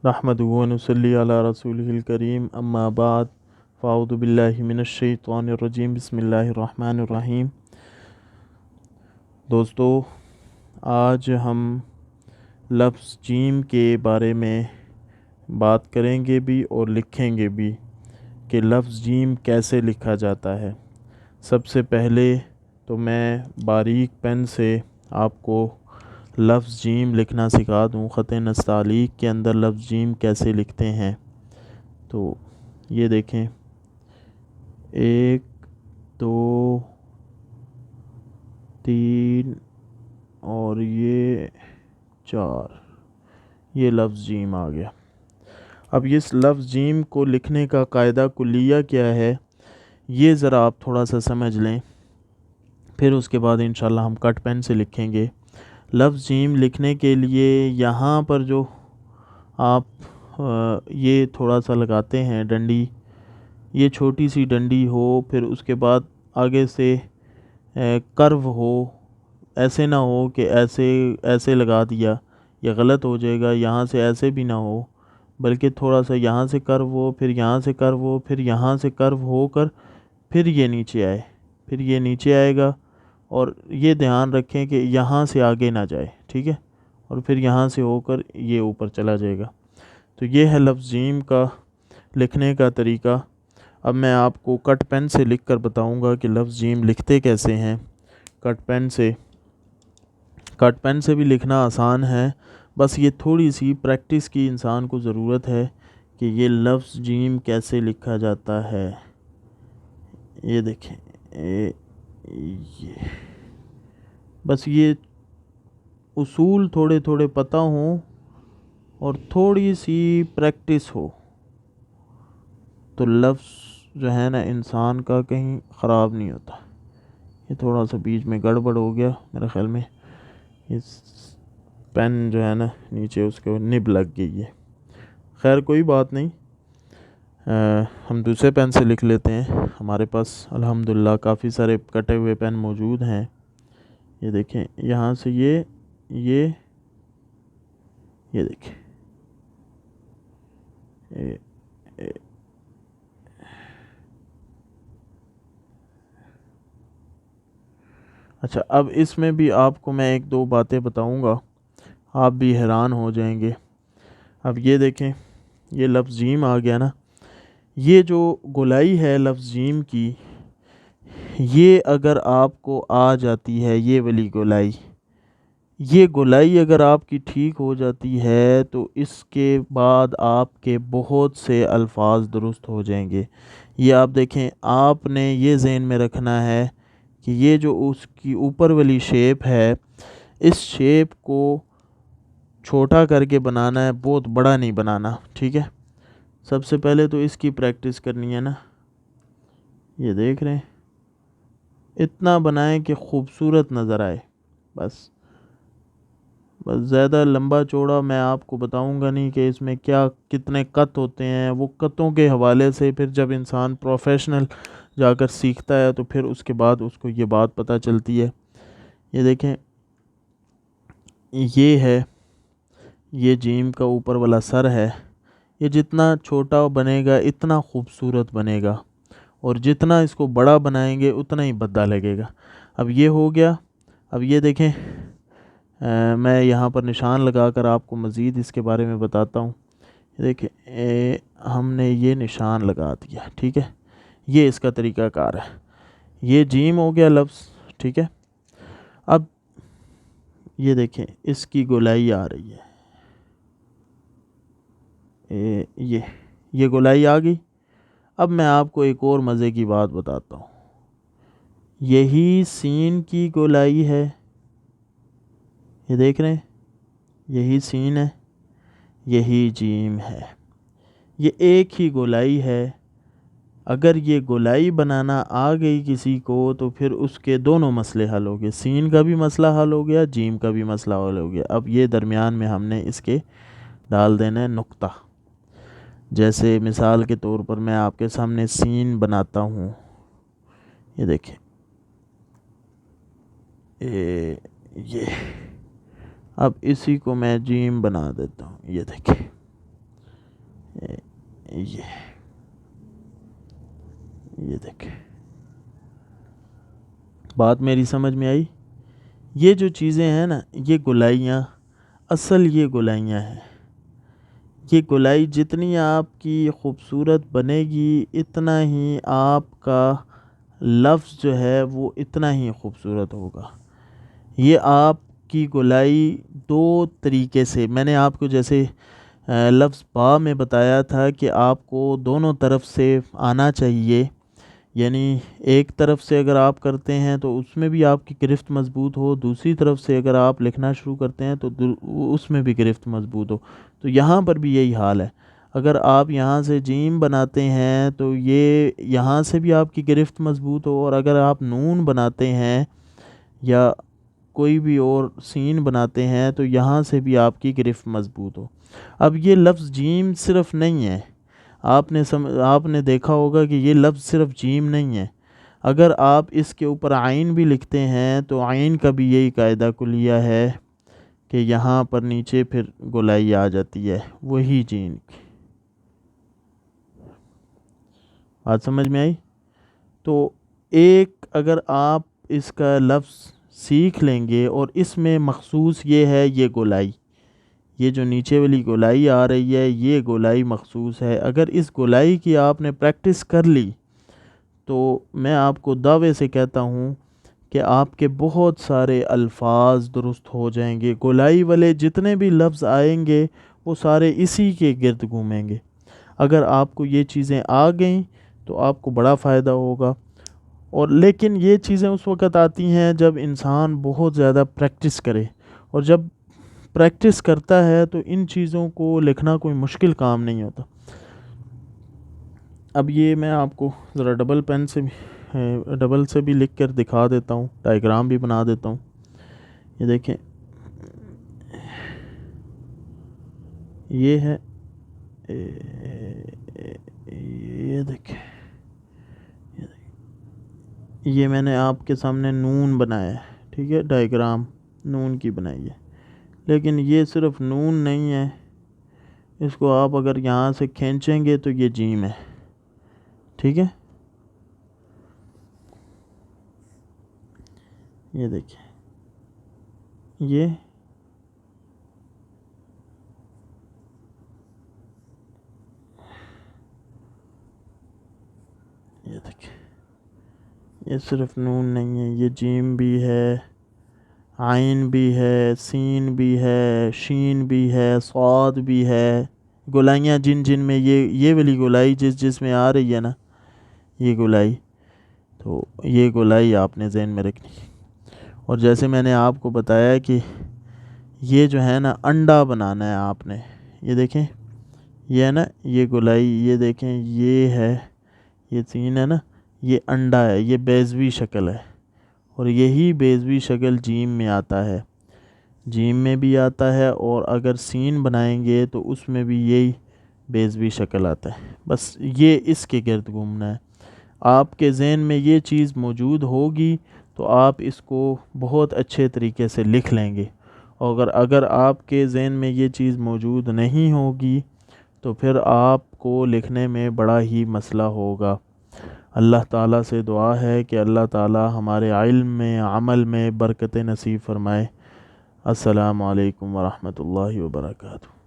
نحمدہ و نصلی علی رسولہ الکریم اما بعد فاعوذ باللہ من الشیطان الرجیم بسم اللہ الرحمن الرحیم۔ دوستو، آج ہم لفظ جیم کے بارے میں بات کریں گے بھی اور لکھیں گے بھی کہ لفظ جیم کیسے لکھا جاتا ہے۔ سب سے پہلے تو میں باریک پین سے آپ کو لفظ جیم لکھنا سکھا دوں، خط نستعلیق کے اندر لفظ جیم کیسے لکھتے ہیں۔ تو یہ دیکھیں، 1 2 3 اور یہ 4، یہ لفظ جیم آ گیا۔ اب اس لفظ جیم کو لکھنے کا قاعدہ کلیہ کیا ہے، یہ ذرا آپ تھوڑا سا سمجھ لیں، پھر اس کے بعد انشاءاللہ ہم کٹ پین سے لکھیں گے۔ لفظ جیم لکھنے کے لیے یہاں پر جو آپ یہ تھوڑا سا لگاتے ہیں ڈنڈی، یہ چھوٹی سی ڈنڈی ہو، پھر اس کے بعد آگے سے کرو ہو، ایسے نہ ہو کہ ایسے لگا دیا، یہ غلط ہو جائے گا۔ یہاں سے ایسے بھی نہ ہو، بلکہ تھوڑا سا یہاں سے کرو ہو، پھر یہاں سے کرو ہو، پھر یہاں سے کرو ہو کر پھر یہ نیچے آئے، پھر یہ نیچے آئے گا۔ اور یہ دھیان رکھیں کہ یہاں سے آگے نہ جائے، ٹھیک ہے، اور پھر یہاں سے ہو کر یہ اوپر چلا جائے گا۔ تو یہ ہے لفظ جیم کا لکھنے کا طریقہ۔ اب میں آپ کو کٹ پین سے لکھ کر بتاؤں گا کہ لفظ جیم لکھتے کیسے ہیں۔ کٹ پین سے بھی لکھنا آسان ہے، بس یہ تھوڑی سی پریکٹس کی انسان کو ضرورت ہے کہ یہ لفظ جیم کیسے لکھا جاتا ہے۔ یہ دیکھیں، یہ بس یہ اصول تھوڑے تھوڑے پتہ ہوں اور تھوڑی سی پریکٹس ہو تو لفظ جو ہے نا انسان کا کہیں خراب نہیں ہوتا۔ یہ تھوڑا سا بیچ میں گڑبڑ ہو گیا میرے خیال میں، اس پین جو ہے نا نیچے اس کو نب لگ گئی ہے۔ خیر کوئی بات نہیں، ہم دوسرے پین سے لکھ لیتے ہیں۔ ہمارے پاس الحمدللہ کافی سارے کٹے ہوئے پین موجود ہیں۔ یہ دیکھیں، یہاں سے یہ دیکھیں، اچھا، اب اس میں بھی آپ کو میں 1 2 باتیں بتاؤں گا، آپ بھی حیران ہو جائیں گے۔ اب یہ دیکھیں، یہ لفظ جیم آ گیا نا، یہ جو گولائی ہے لفظ جیم کی، یہ اگر آپ کو آ جاتی ہے، یہ والی گولائی، یہ گولائی اگر آپ کی ٹھیک ہو جاتی ہے تو اس کے بعد آپ کے بہت سے الفاظ درست ہو جائیں گے۔ یہ آپ دیکھیں، آپ نے یہ ذہن میں رکھنا ہے کہ یہ جو اس کی اوپر والی شیپ ہے، اس شیپ کو چھوٹا کر کے بنانا ہے، بہت بڑا نہیں بنانا، ٹھیک ہے۔ سب سے پہلے تو اس کی پریکٹس کرنی ہے نا۔ یہ دیکھ رہے ہیں، اتنا بنائیں کہ خوبصورت نظر آئے، بس زیادہ لمبا چوڑا میں آپ کو بتاؤں گا نہیں کہ اس میں کتنے قط ہوتے ہیں۔ وہ قطوں کے حوالے سے پھر جب انسان پروفیشنل جا کر سیکھتا ہے تو پھر اس کے بعد اس کو یہ بات پتہ چلتی ہے۔ یہ دیکھیں، یہ ہے، یہ جیم کا اوپر والا سر ہے۔ یہ جتنا چھوٹا بنے گا اتنا خوبصورت بنے گا، اور جتنا اس کو بڑا بنائیں گے اتنا ہی بھدا لگے گا۔ اب یہ ہو گیا۔ اب یہ دیکھیں، میں یہاں پر نشان لگا کر آپ کو مزید اس کے بارے میں بتاتا ہوں۔ دیکھیں، ہم نے یہ نشان لگا دیا، ٹھیک ہے، یہ اس کا طریقہ کار ہے۔ یہ جیم ہو گیا لفظ، ٹھیک ہے۔ اب یہ دیکھیں، اس کی گولائی آ رہی ہے، یہ گولائی آ گئی۔ اب میں آپ کو ایک اور مزے کی بات بتاتا ہوں۔ یہی سین کی گولائی ہے، یہ دیکھ رہے ہیں، یہی سین ہے، یہی جیم ہے، یہ ایک ہی گولائی ہے۔ اگر یہ گولائی بنانا آ گئی کسی کو تو پھر اس کے دونوں مسئلے حل ہو گئے، سین کا بھی مسئلہ حل ہو گیا، جیم کا بھی مسئلہ حل ہو گیا۔ اب یہ درمیان میں ہم نے اس کے ڈال دینا ہے نقطہ۔ جیسے مثال کے طور پر میں آپ کے سامنے سین بناتا ہوں، یہ دیکھیں، یہ اب اسی کو میں جیم بنا دیتا ہوں، یہ دیکھیں، یہ دیکھیں، بات میری سمجھ میں آئی؟ یہ جو چیزیں ہیں نا، یہ گولائیاں، اصل یہ گولائیاں ہیں. یہ گولائی جتنی آپ کی خوبصورت بنے گی اتنا ہی آپ کا لفظ جو ہے وہ اتنا ہی خوبصورت ہوگا. یہ آپ کی گولائی دو طریقے سے، میں نے آپ کو جیسے لفظ با میں بتایا تھا کہ آپ کو دونوں طرف سے آنا چاہیے، یعنی ایک طرف سے اگر آپ کرتے ہیں تو اس میں بھی آپ کی گرفت مضبوط ہو، دوسری طرف سے اگر آپ لکھنا شروع کرتے ہیں تو اس میں بھی گرفت مضبوط ہو. تو یہاں پر بھی یہی حال ہے. اگر آپ یہاں سے جیم بناتے ہیں تو یہ یہاں سے بھی آپ کی گرفت مضبوط ہو، اور اگر آپ نون بناتے ہیں یا کوئی بھی اور سین بناتے ہیں تو یہاں سے بھی آپ کی گرفت مضبوط ہو. اب یہ لفظ جیم صرف نہیں ہے، آپ نے دیکھا ہوگا کہ یہ لفظ صرف جیم نہیں ہے. اگر آپ اس کے اوپر عین بھی لکھتے ہیں تو عین کا بھی یہی قاعدہ کلیہ ہے کہ یہاں پر نیچے پھر گولائی آ جاتی ہے وہی جین کی. بات سمجھ میں آئی؟ تو ایک اگر آپ اس کا لفظ سیکھ لیں گے، اور اس میں مخصوص یہ ہے، یہ گولائی، یہ جو نیچے والی گولائی آ رہی ہے یہ گولائی مخصوص ہے. اگر اس گولائی کی آپ نے پریکٹس کر لی تو میں آپ کو دعوے سے کہتا ہوں کہ آپ کے بہت سارے الفاظ درست ہو جائیں گے. گولائی والے جتنے بھی لفظ آئیں گے وہ سارے اسی کے گرد گھومیں گے. اگر آپ کو یہ چیزیں آ گئیں تو آپ کو بڑا فائدہ ہوگا. اور لیکن یہ چیزیں اس وقت آتی ہیں جب انسان بہت زیادہ پریکٹس کرے، اور جب پریکٹس کرتا ہے تو ان چیزوں کو لکھنا کوئی مشکل کام نہیں ہوتا. اب یہ میں آپ کو ذرا ڈبل سے بھی لکھ کر دکھا دیتا ہوں، ڈائیگرام بھی بنا دیتا ہوں. یہ دیکھیں، یہ ہے، یہ دیکھیں، یہ میں نے آپ کے سامنے نون بنایا ہے، ٹھیک ہے، ڈائیگرام نون کی بنائی ہے. لیکن یہ صرف نون نہیں ہے، اس کو آپ اگر یہاں سے کھینچیں گے تو یہ جیم ہے، ٹھیک ہے. یہ دیکھیں، یہ دیکھیں، یہ صرف نون نہیں ہے، یہ جیم بھی ہے، عین بھی ہے، سین بھی ہے، شین بھی ہے، صاد بھی ہے. گولائیاں جن میں یہ والی گولائی جس میں آ رہی ہے نا، یہ گولائی، تو یہ گولائی آپ نے ذہن میں رکھنی. اور جیسے میں نے آپ کو بتایا کہ یہ جو ہے نا انڈا بنانا ہے آپ نے. یہ دیکھیں، یہ ہے نا یہ گولائی، یہ دیکھیں یہ ہے، یہ سین ہے نا، یہ انڈا ہے، یہ بیضوی شکل ہے. اور یہی بیضوی شکل جیم میں آتا ہے، جیم میں بھی آتا ہے، اور اگر سین بنائیں گے تو اس میں بھی یہی بیضوی شکل آتا ہے. بس یہ اس کے گرد گھومنا ہے. آپ کے ذہن میں یہ چیز موجود ہوگی تو آپ اس کو بہت اچھے طریقے سے لکھ لیں گے. اور اگر آپ کے ذہن میں یہ چیز موجود نہیں ہوگی تو پھر آپ کو لکھنے میں بڑا ہی مسئلہ ہوگا. اللہ تعالیٰ سے دعا ہے کہ اللہ تعالیٰ ہمارے علم میں، عمل میں برکت نصیب فرمائے. السلام علیکم ورحمۃ اللہ وبرکاتہ.